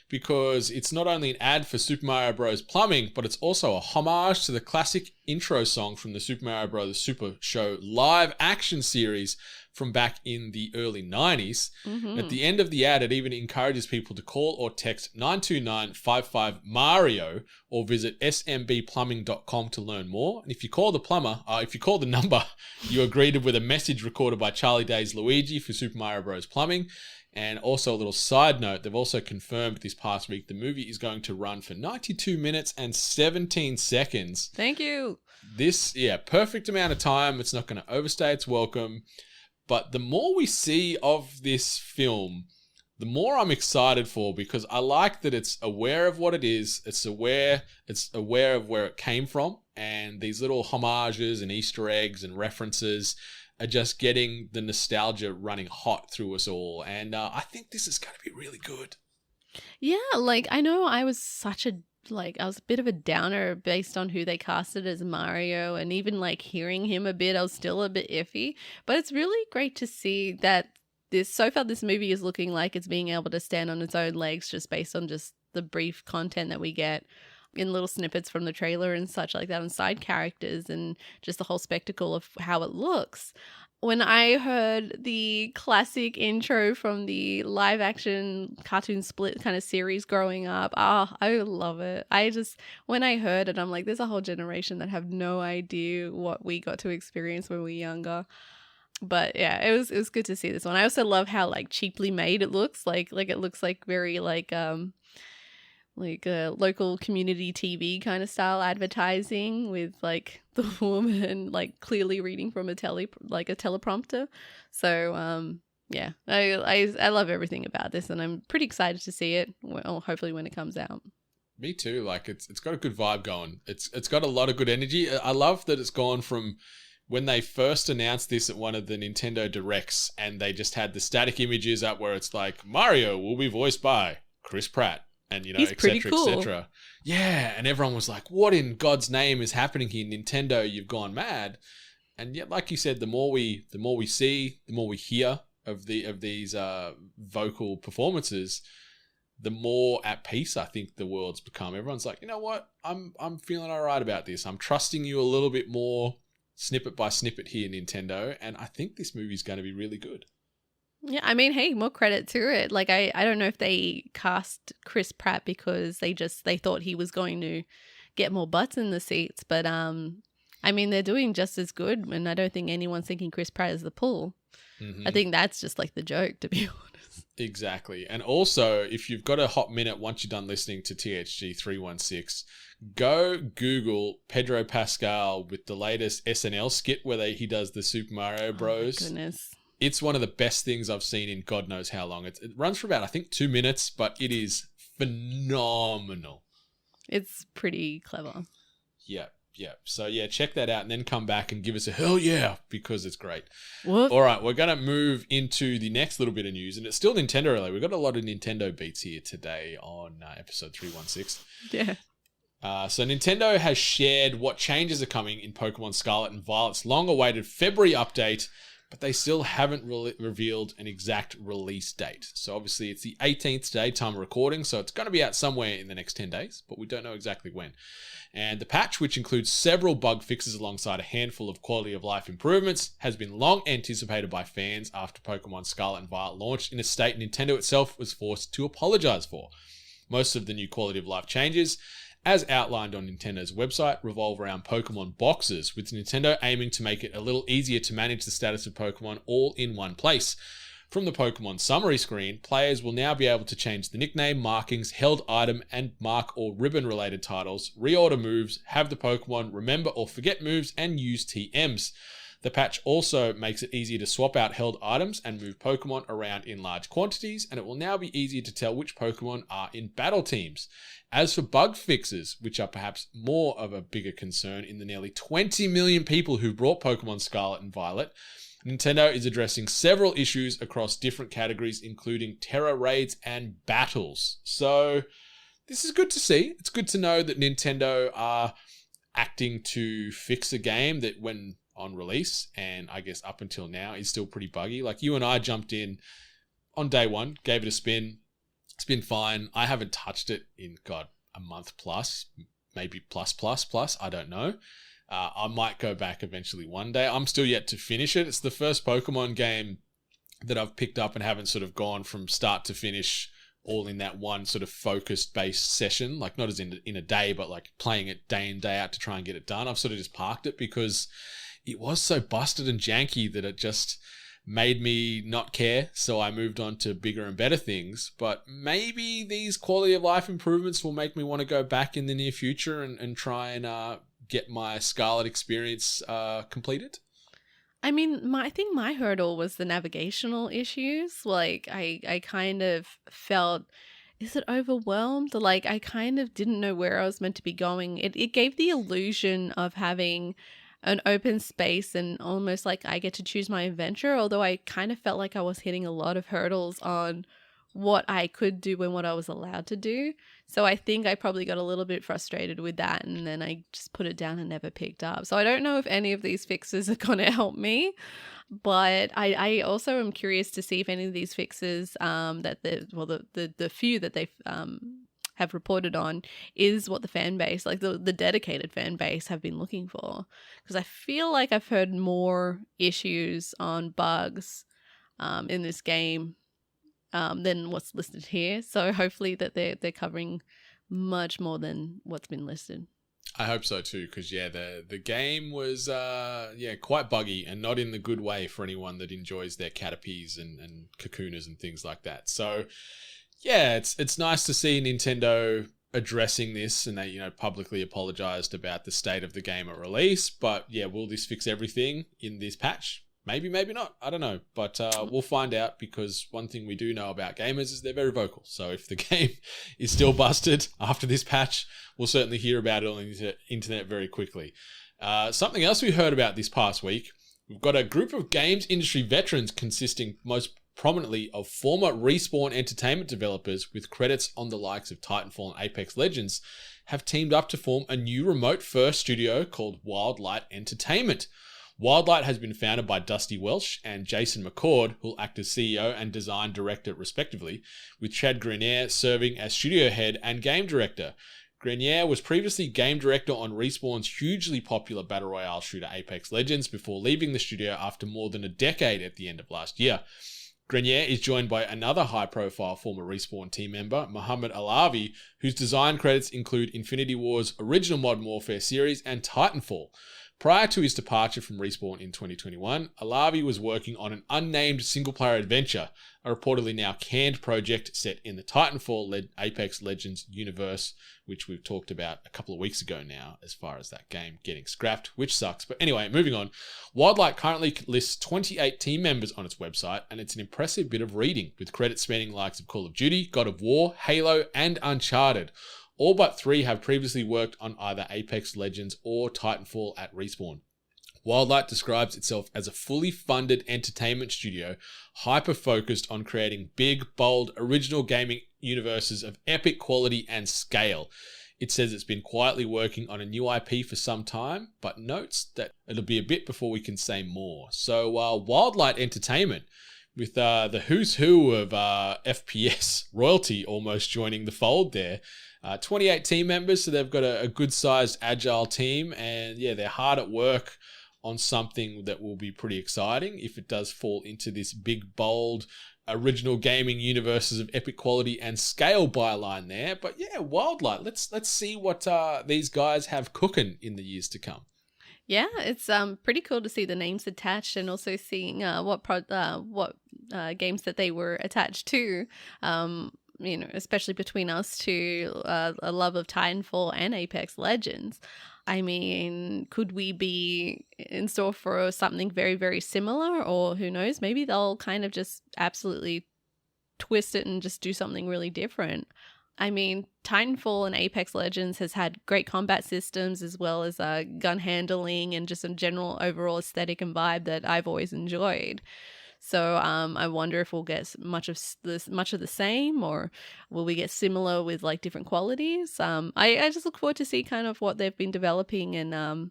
because it's not only an ad for Super Mario Bros. Plumbing, but it's also a homage to the classic intro song from the Super Mario Bros. Super Show live action series from back in the early 90s. Mm-hmm. At the end of the ad, it even encourages people to call or text 929-55-MARIO or visit smbplumbing.com to learn more. And if you call the number, you are greeted with a message recorded by Charlie Day's Luigi for Super Mario Bros. Plumbing. And also a little side note, they've also confirmed this past week the movie is going to run for 92 minutes and 17 seconds. Thank you. This, perfect amount of time. It's not going to overstay its welcome. But the more we see of this film, the more I'm excited for, because I like that it's aware of what it is. It's aware of where it came from. And these little homages and Easter eggs and references are just getting the nostalgia running hot through us all. And I think this is going to be really good. Yeah, like I know I was I was a bit of a downer based on who they casted as Mario, and even like hearing him a bit, I was still a bit iffy. But it's really great to see that this movie is looking like it's being able to stand on its own legs just based on just the brief content that we get in little snippets from the trailer and such like that, on side characters and just the whole spectacle of how it looks. When I heard the classic intro from the live action cartoon split kind of series growing up, I love it. When I heard it, I'm like, there's a whole generation that have no idea what we got to experience when we were younger. But yeah, it was good to see this one. I also love how like cheaply made it looks. Like it looks like very like a local community TV kind of style advertising with like the woman like clearly reading from a teleprompter. So I love everything about this, and I'm pretty excited to see it. Well, hopefully when it comes out. Me too. Like it's got a good vibe going. It's got a lot of good energy. I love that it's gone from when they first announced this at one of the Nintendo Directs, and they just had the static images up where it's like Mario will be voiced by Chris Pratt. And, He's et pretty cetera, cool. et cetera. Yeah, and everyone was like, what in God's name is happening here? Nintendo, you've gone mad. And yet, like you said, the more we see, the more we hear of these vocal performances, the more at peace I think the world's become. Everyone's like, you know what? I'm feeling all right about this. I'm trusting you a little bit more, snippet by snippet here, Nintendo. And I think this movie's going to be really good. Yeah, I mean, hey, more credit to it. Like, I don't know if they cast Chris Pratt because they thought he was going to get more butts in the seats. But, I mean, they're doing just as good, and I don't think anyone's thinking Chris Pratt is the pull. Mm-hmm. I think that's just like the joke, to be honest. Exactly. And also, if you've got a hot minute once you're done listening to THG 316, go Google Pedro Pascal with the latest SNL skit where he does the Super Mario Bros. Oh, my goodness. It's one of the best things I've seen in God knows how long. It runs for about, I think, 2 minutes, but it is phenomenal. It's pretty clever. Yeah. So, check that out and then come back and give us a hell yeah, because it's great. What? All right, we're going to move into the next little bit of news, and it's still Nintendo related. We've got a lot of Nintendo beats here today on episode 316. Yeah. So Nintendo has shared what changes are coming in Pokemon Scarlet and Violet's long-awaited February update, but they still haven't revealed an exact release date. So obviously it's the 18th today, time of recording, so it's going to be out somewhere in the next 10 days, but we don't know exactly when. And the patch, which includes several bug fixes alongside a handful of quality of life improvements, has been long anticipated by fans after Pokemon Scarlet and Violet launched in a state Nintendo itself was forced to apologize for. Most of the new quality of life changes as outlined on Nintendo's website, revolve around Pokemon boxes, with Nintendo aiming to make it a little easier to manage the status of Pokemon all in one place. From the Pokemon summary screen, players will now be able to change the nickname, markings, held item, and mark or ribbon-related titles, reorder moves, have the Pokemon remember or forget moves, and use TMs. The patch also makes it easier to swap out held items and move Pokemon around in large quantities, and it will now be easier to tell which Pokemon are in battle teams. As for bug fixes, which are perhaps more of a bigger concern in the nearly 20 million people who brought Pokemon Scarlet and Violet, Nintendo is addressing several issues across different categories, including terror raids and battles. So this is good to see. It's good to know that Nintendo are acting to fix a game that when on release, and I guess up until now, is still pretty buggy. Like, you and I jumped in on day one, gave it a spin. It's been fine. I haven't touched it in, a month plus, maybe plus, I don't know. I might go back eventually one day. I'm still yet to finish it. It's the first Pokemon game that I've picked up and haven't sort of gone from start to finish all in that one sort of focused based session. Like, not as in a day, but like playing it day in, day out to try and get it done. I've sort of just parked it because it was so busted and janky that it just made me not care. So I moved on to bigger and better things. But maybe these quality of life improvements will make me want to go back in the near future and try and get my Scarlet experience completed. I mean, I think my hurdle was the navigational issues. Like, I kind of felt, is it overwhelmed? Like, I kind of didn't know where I was meant to be going. It gave the illusion of having an open space and almost like I get to choose my adventure, although I kind of felt like I was hitting a lot of hurdles on what I could do and what I was allowed to do. So I think I probably got a little bit frustrated with that, and then I just put it down and never picked up. So I don't know if any of these fixes are going to help me, but I also am curious to see if any of these fixes the few that they've have reported on is what the fan base, like the dedicated fan base, have been looking for. Because I feel like I've heard more issues on bugs in this game than what's listed here. So hopefully that they're covering much more than what's been listed. I hope so too, because the game was quite buggy, and not in the good way for anyone that enjoys their Caterpies and Kakoonas and things like that. So yeah, it's nice to see Nintendo addressing this, and they publicly apologized about the state of the game at release. But yeah, will this fix everything in this patch? Maybe, maybe not. I don't know. But we'll find out, because one thing we do know about gamers is they're very vocal. So if the game is still busted after this patch, we'll certainly hear about it on the internet very quickly. Something else we heard about this past week, we've got a group of games industry veterans consisting most prominently of former Respawn Entertainment developers with credits on the likes of Titanfall and Apex Legends have teamed up to form a new remote-first studio called Wildlight Entertainment. Wildlight has been founded by Dusty Welsh and Jason McCord, who will act as CEO and design director respectively, with Chad Grenier serving as studio head and game director. Grenier was previously game director on Respawn's hugely popular battle royale shooter Apex Legends before leaving the studio after more than a decade at the end of last year. Grenier is joined by another high-profile former Respawn team member, Mohammed Alavi, whose design credits include Infinity Ward's original Modern Warfare series and Titanfall. Prior to his departure from Respawn in 2021, Alavi was working on an unnamed single-player adventure, a reportedly now canned project set in the Titanfall Apex Legends universe, which we've talked about a couple of weeks ago now, as far as that game getting scrapped, which sucks. But anyway, moving on. Wildlight currently lists 28 team members on its website, and it's an impressive bit of reading, with credits spanning the likes of Call of Duty, God of War, Halo, and Uncharted. All but 3 have previously worked on either Apex Legends or Titanfall at Respawn. Wildlight describes itself as a fully funded entertainment studio, hyper-focused on creating big, bold, original gaming universes of epic quality and scale. It says it's been quietly working on a new IP for some time, but notes that it'll be a bit before we can say more. So Wildlight Entertainment, with the who's who of FPS royalty almost joining the fold there. 28 team members, so they've got a good-sized, agile team, and yeah, they're hard at work on something that will be pretty exciting if it does fall into this big, bold, original gaming universes of epic quality and scale byline there. But yeah, Wildlight. Let's see what these guys have cooking in the years to come. Yeah, it's pretty cool to see the names attached and also seeing what games that they were attached to. Especially between us two, a love of Titanfall and Apex Legends. I mean, could we be in store for something very, very similar? Or who knows, maybe they'll kind of just absolutely twist it and just do something really different. I mean, Titanfall and Apex Legends has had great combat systems as well as gun handling and just a general overall aesthetic and vibe that I've always enjoyed. So I wonder if we'll get much of the same, or will we get similar with like different qualities? I just look forward to see kind of what they've been developing and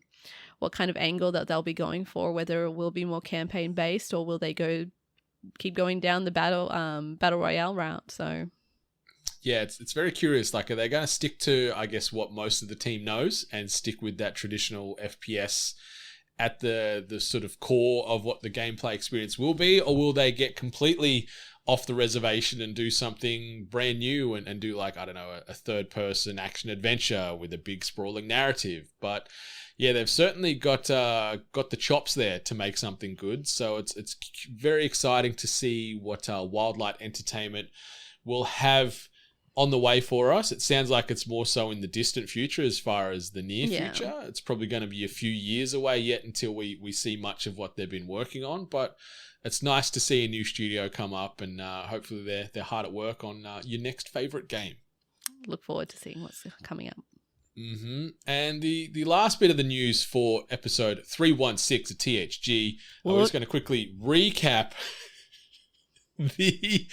what kind of angle that they'll be going for. Whether it will be more campaign based, or will they keep going down the battle royale route? So. Yeah, it's very curious. Like, are they going to stick to, I guess, what most of the team knows and stick with that traditional FPS at the sort of core of what the gameplay experience will be? Or will they get completely off the reservation and do something brand new and do, like, I don't know, a third-person action-adventure with a big sprawling narrative? But yeah, they've certainly got the chops there to make something good. So it's very exciting to see what Wildlight Entertainment will have on the way for us. It sounds like it's more so in the distant future as far as the near future. It's probably going to be a few years away yet until we see much of what they've been working on. But it's nice to see a new studio come up, and hopefully they're hard at work on your next favorite game. Look forward to seeing what's coming up. Mm-hmm. And the last bit of the news for episode 316 of THG, I'm just going to quickly recap the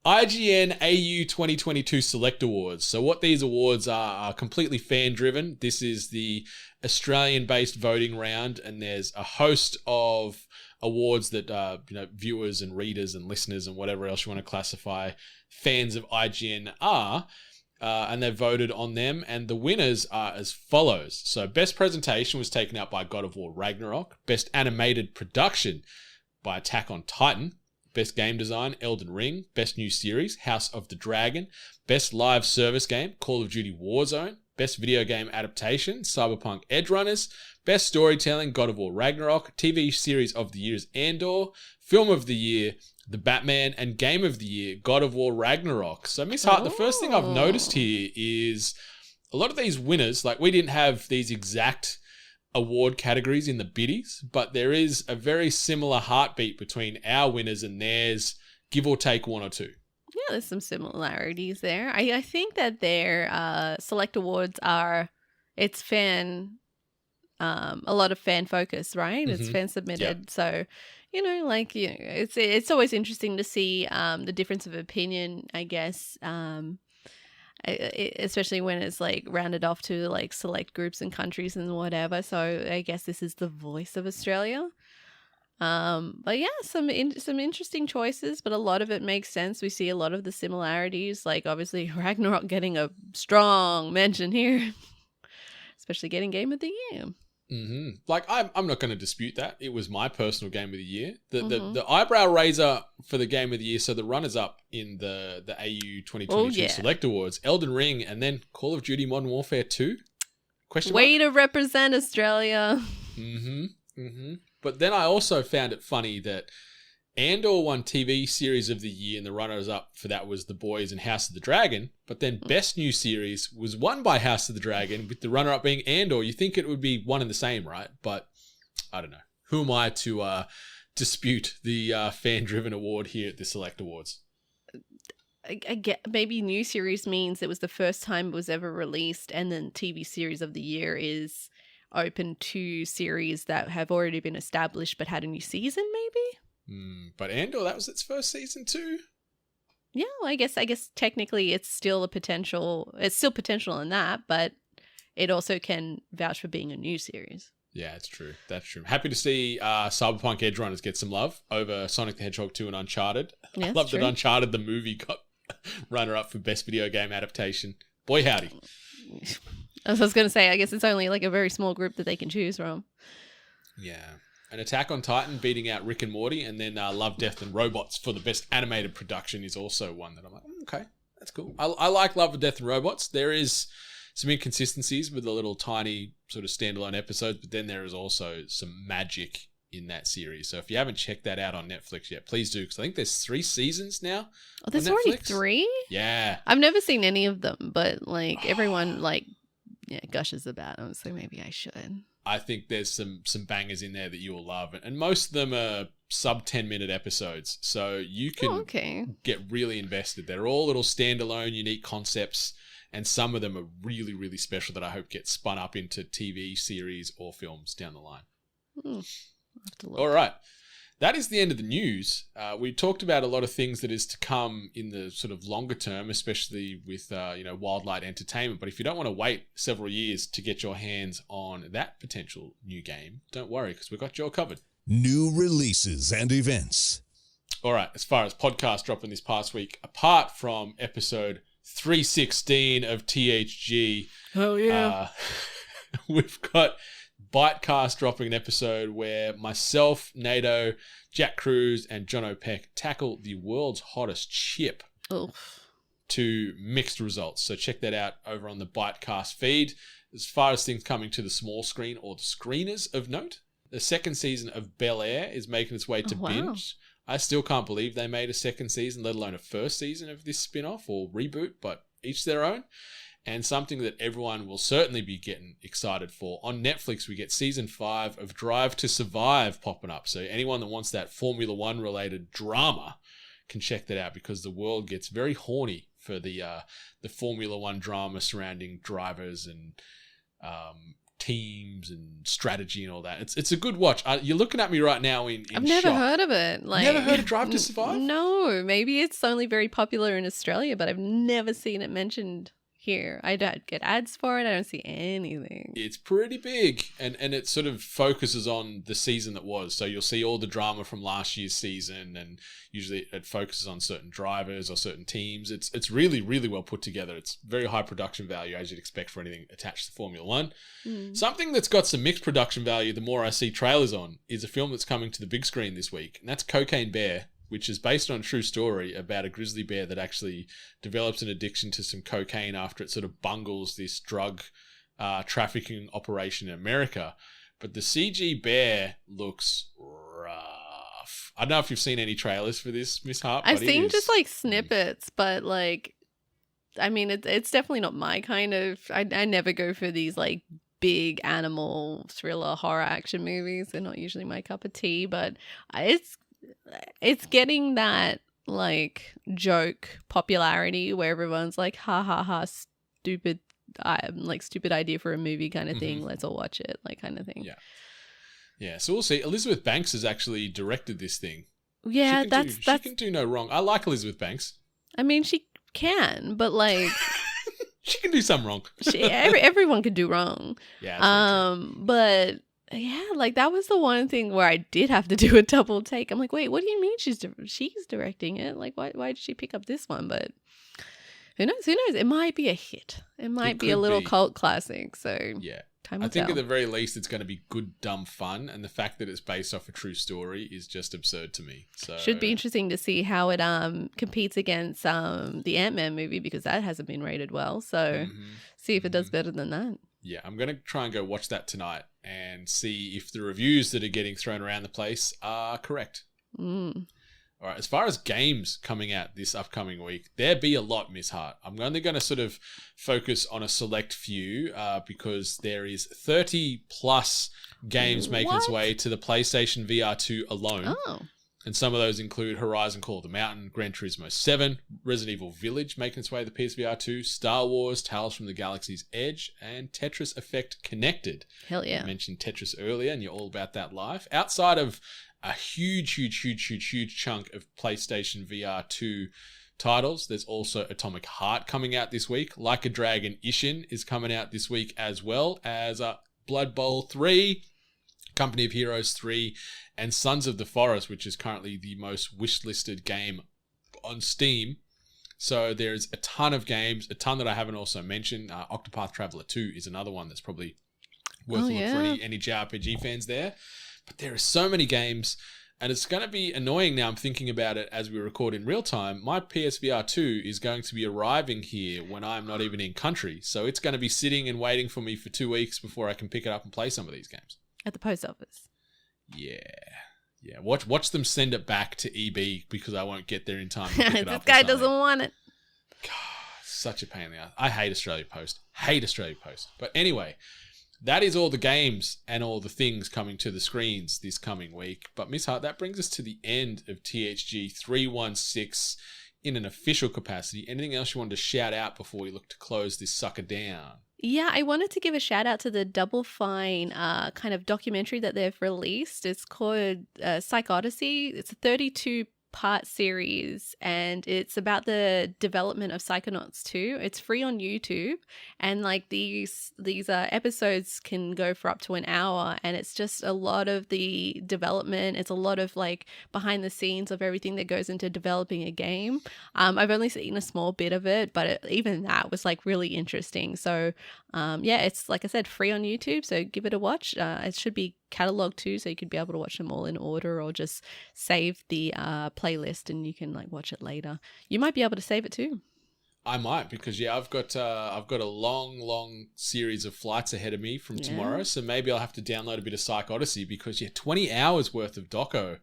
IGN AU 2022 Select Awards. So what these awards are completely fan-driven. This is the Australian-based voting round, and there's a host of awards that viewers and readers and listeners and whatever else you want to classify fans of IGN are. And they've voted on them, and the winners are as follows. So best presentation was taken out by God of War Ragnarok. Best animated production by Attack on Titan. Best game design, Elden Ring. Best new series, House of the Dragon. Best live service game, Call of Duty Warzone. Best video game adaptation, Cyberpunk Edgerunners. Best storytelling, God of War Ragnarok. TV series of the year is Andor. Film of the year, The Batman. And game of the year, God of War Ragnarok. So Miss Hart, the first thing I've noticed here is a lot of these winners, like we didn't have these exact award categories in the biddies, but there is a very similar heartbeat between our winners and theirs, give or take one or two. Yeah, there's some similarities there. I think that their select awards it's fan, a lot of fan focus, right? Mm-hmm. It's fan submitted. Yep. So, it's always interesting to see the difference of opinion, I guess, especially when it's like rounded off to like select groups and countries and whatever. So I guess this is the voice of Australia. But yeah, some interesting choices, but a lot of it makes sense. We see a lot of the similarities, like obviously Ragnarok getting a strong mention here, especially getting Game of the Year. Mm-hmm. Like I'm not going to dispute that. It was my personal Game of the Year. The eyebrow raiser for the Game of the Year. So the runners up in the AU 2022 Select Awards, Elden Ring, and then Call of Duty Modern Warfare 2. Way to represent Australia. Mm-hmm. Mm-hmm. But then I also found it funny that Andor won TV Series of the Year, and the runners-up for that was The Boys and House of the Dragon. But then Best New Series was won by House of the Dragon, with the runner-up being Andor. You think it would be one and the same, right? But I don't know. Who am I to dispute the fan-driven award here at the Select Awards? I get maybe new series means it was the first time it was ever released, and then TV Series of the Year is open to series that have already been established but had a new season, maybe? But Andor, that was its first season too. Yeah, well, I guess technically it's still potential in that, but it also can vouch for being a new series. Yeah, it's true. That's true. Happy to see Cyberpunk Edgerunners get some love over Sonic the Hedgehog 2 and Uncharted. Yeah, I love that Uncharted, the movie, got runner-up for Best Video Game Adaptation. Boy, howdy. I was going to say, I guess it's only like a very small group that they can choose from. Yeah. an Attack on Titan beating out Rick and Morty, and then Love, Death, and Robots for the best animated production is also one that I'm like, okay, that's cool. I like Love, Death, and Robots. There is some inconsistencies with the little tiny sort of standalone episodes, but then there is also some magic in that series. So if you haven't checked that out on Netflix yet, please do, because I think there's 3 seasons now. Oh, there's already 3? Yeah. I've never seen any of them, but like everyone gushes about them, so maybe I should. I think there's some bangers in there that you will love, and most of them are sub 10-minute episodes, so you can get really invested. They're all little standalone, unique concepts, and some of them are really, really special that I hope get spun up into TV series or films down the line. I'll have to look. All right. That is the end of the news. We talked about a lot of things that is to come in the sort of longer term, especially with Wildlight Entertainment. But if you don't want to wait several years to get your hands on that potential new game, don't worry, because we've got you all covered. New releases and events. All right, as far as podcasts dropping this past week, apart from episode 316 of THG, oh yeah, we've got Bitecast dropping an episode where myself, NATO, Jack Cruz, and John O'Peck tackle the world's hottest chip to mixed results. So check that out over on the Bitecast feed. As far as things coming to the small screen or the screeners of note, the second season of Bel Air is making its way to binge. I still can't believe they made a second season, let alone a first season of this spin-off or reboot, but each their own. And something that everyone will certainly be getting excited for. On Netflix, we get season 5 of Drive to Survive popping up. So anyone that wants that Formula One related drama can check that out, because the world gets very horny for the Formula One drama surrounding drivers and teams and strategy and all that. It's a good watch. You're looking at me right now in I've never shock. heard of it. Never heard of Drive to Survive? No, maybe it's only very popular in Australia, but I've never seen it mentioned here. I don't get ads for it. I don't see anything. It's pretty big, and it sort of focuses on the season that was. So you'll see all the drama from last year's season, and usually it focuses on certain drivers or certain teams. It's really, really well put together. It's very high production value, as you'd expect for anything attached to Formula One. Something that's got some mixed production value, the more I see trailers on, is a film that's coming to the big screen this week, and that's Cocaine Bear, which is based on a true story about a grizzly bear that actually develops an addiction to some cocaine after it sort of bungles this drug trafficking operation in America. But the CG bear looks rough. I don't know if you've seen any trailers for this, Miss Hart. I've seen just like snippets, but like, I mean, it's definitely not my kind of, I never go for these like big animal thriller horror action movies. They're not usually my cup of tea, but it's getting that like joke popularity where everyone's like, ha ha ha, stupid idea for a movie kind of thing. Let's all watch it, like kind of thing. Yeah. So we'll see. Elizabeth Banks has actually directed this thing. Yeah, she can do no wrong. I like Elizabeth Banks. I mean, she can, but like she can do some wrong. Everyone can do wrong. Yeah. But yeah, like that was the one thing where I did have to do a double take. I'm like, wait, what do you mean she's directing it? Like, why did she pick up this one? But who knows? It might be a hit. It might be a little cult classic. So yeah, I think at the very least it's going to be good, dumb fun. And the fact that it's based off a true story is just absurd to me. So should be interesting to see how it competes against the Ant-Man movie, because that hasn't been rated well. So see if it does better than that. Yeah, I'm going to try and go watch that tonight and see if the reviews that are getting thrown around the place are correct. All right, as far as games coming out this upcoming week, there be a lot, Miss Hart. I'm only going to sort of focus on a select few because there is 30 plus games making its way to the PlayStation VR 2 alone. Oh. And some of those include Horizon Call of the Mountain, Gran Turismo 7, Resident Evil Village making its way to the PSVR 2, Star Wars, Tales from the Galaxy's Edge, and Tetris Effect Connected. Hell yeah. I mentioned Tetris earlier, and you're all about that life. Outside of a huge chunk of PlayStation VR 2 titles, there's also Atomic Heart coming out this week. Like a Dragon Ishin is coming out this week, as well as Blood Bowl 3, Company of Heroes 3, and Sons of the Forest, which is currently the most wishlisted game on Steam. So there's a ton of games, a ton that I haven't also mentioned. Octopath Traveler 2 is another one that's probably worth a look for any JRPG fans there. But there are so many games, and it's going to be annoying now. I'm thinking about it as we record in real time. My PSVR 2 is going to be arriving here when I'm not even in country. So it's going to be sitting and waiting for me for 2 weeks before I can pick it up and play some of these games. At the post office. Yeah. Watch them send it back to EB because I won't get there in time to pick it up. This guy doesn't want it. God, such a pain in the ass. I hate Australia Post. But anyway, that is all the games and all the things coming to the screens this coming week. But Miss Hart, that brings us to the end of THG 316 in an official capacity. Anything else you wanted to shout out before we look to close this sucker down? Yeah, I wanted to give a shout out to the Double Fine kind of documentary that they've released. It's called Psych Odyssey. It's a 32-part series, and it's about the development of Psychonauts 2. It's free on YouTube, and like these episodes can go for up to an hour, and it's just a lot of the development. It's a lot of like behind the scenes of everything that goes into developing a game. I've only seen a small bit of it, but even that was like really interesting. So it's like I said, free on YouTube, so give it a watch. It should be cataloged too, so you could be able to watch them all in order, or just save the playlist and you can like watch it later. You might be able to save it too. I might, because I've got a long series of flights ahead of me from tomorrow, so maybe I'll have to download a bit of Psych Odyssey, because 20 hours worth of doco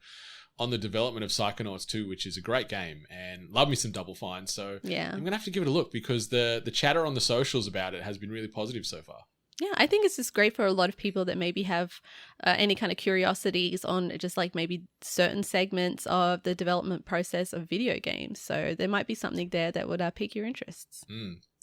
on the development of Psychonauts 2, which is a great game, and love me some Double Fine. So I'm gonna have to give it a look, because the chatter on the socials about it has been really positive so far. Yeah, I think it's just great for a lot of people that maybe have any kind of curiosities on just like maybe certain segments of the development process of video games. So there might be something there that would pique your interests.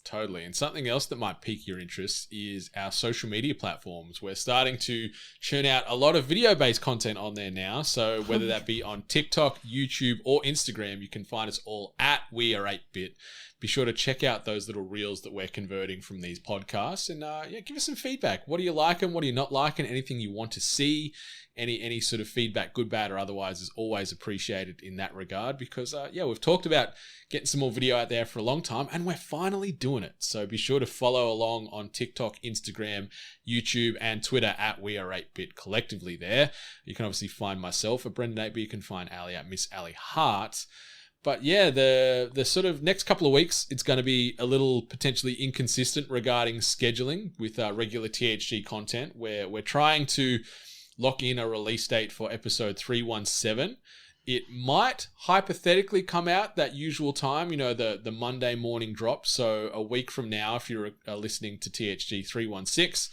Totally. And something else that might pique your interest is our social media platforms. We're starting to churn out a lot of video-based content on there now. So whether that be on TikTok, YouTube, or Instagram, you can find us all at We Are 8-Bit. Be sure to check out those little reels that we're converting from these podcasts, and give us some feedback. What do you like and what do you not like, and anything you want to see? Any sort of feedback, good, bad, or otherwise, is always appreciated in that regard, because we've talked about getting some more video out there for a long time, and we're finally doing it. So be sure to follow along on TikTok, Instagram, YouTube, and Twitter at We Are 8-Bit collectively there. You can obviously find myself at Brendan 8-Bit. You can find Ali at Miss Ali Hart. But yeah, the sort of next couple of weeks, it's going to be a little potentially inconsistent regarding scheduling with regular THG content, where we're trying to lock in a release date for episode 317. It might hypothetically come out that usual time, the Monday morning drop. So a week from now, if you're listening to THG 316,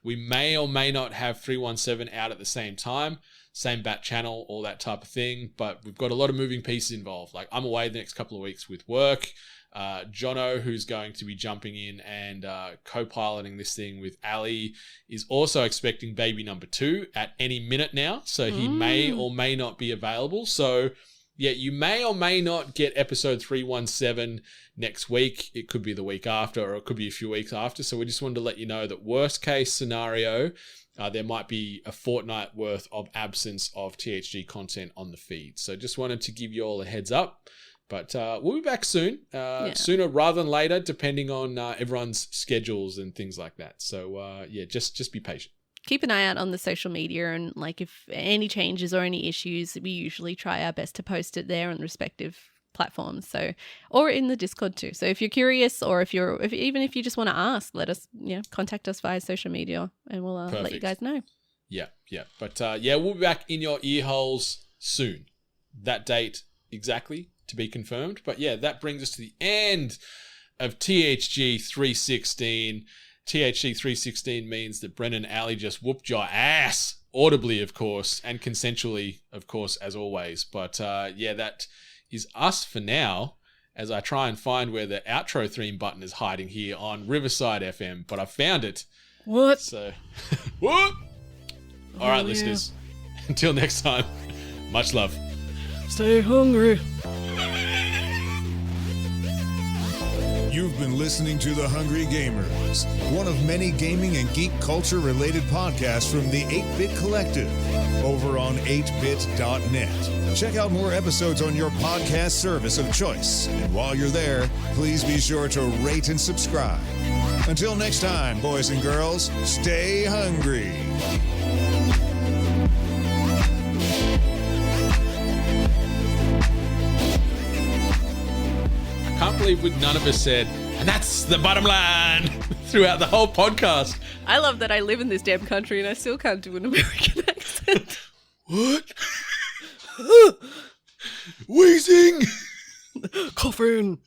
we may or may not have 317 out at the same time. Same bat channel, all that type of thing. But we've got a lot of moving pieces involved. Like, I'm away the next couple of weeks with work. Jono, who's going to be jumping in and co-piloting this thing with Ali, is also expecting baby number 2 at any minute now. So he may or may not be available. So yeah, you may or may not get episode 317 next week. It could be the week after, or it could be a few weeks after. So we just wanted to let you know that worst case scenario, there might be a fortnight worth of absence of THG content on the feed. So just wanted to give you all a heads up. But we'll be back soon, sooner rather than later, depending on everyone's schedules and things like that. So just be patient. Keep an eye out on the social media, and like if any changes or any issues, we usually try our best to post it there on respective platforms. So, or in the Discord too. So if you're curious, or even if you just want to ask, let us, contact us via social media, and we'll let you guys know. Yeah. But we'll be back in your ear holes soon. That date exactly to be confirmed. But yeah, that brings us to the end of THG 316. THG 316 means that Brennan and Ali just whooped your ass, audibly, of course, and consensually, of course, as always. But that is us for now, as I try and find where the outro theme button is hiding here on Riverside FM. But I found it. What? So, what? All right, listeners. Until next time, much love. Stay hungry. You've been listening to The Hungry Gamers, one of many gaming and geek culture related podcasts from the 8-Bit Collective over on 8bit.net. Check out more episodes on your podcast service of choice. And while you're there, please be sure to rate and subscribe. Until next time, boys and girls, stay hungry. believe none of us said, and that's the bottom line throughout the whole podcast. I love that I live in this damn country and I still can't do an American accent. What? Wheezing. Coffin.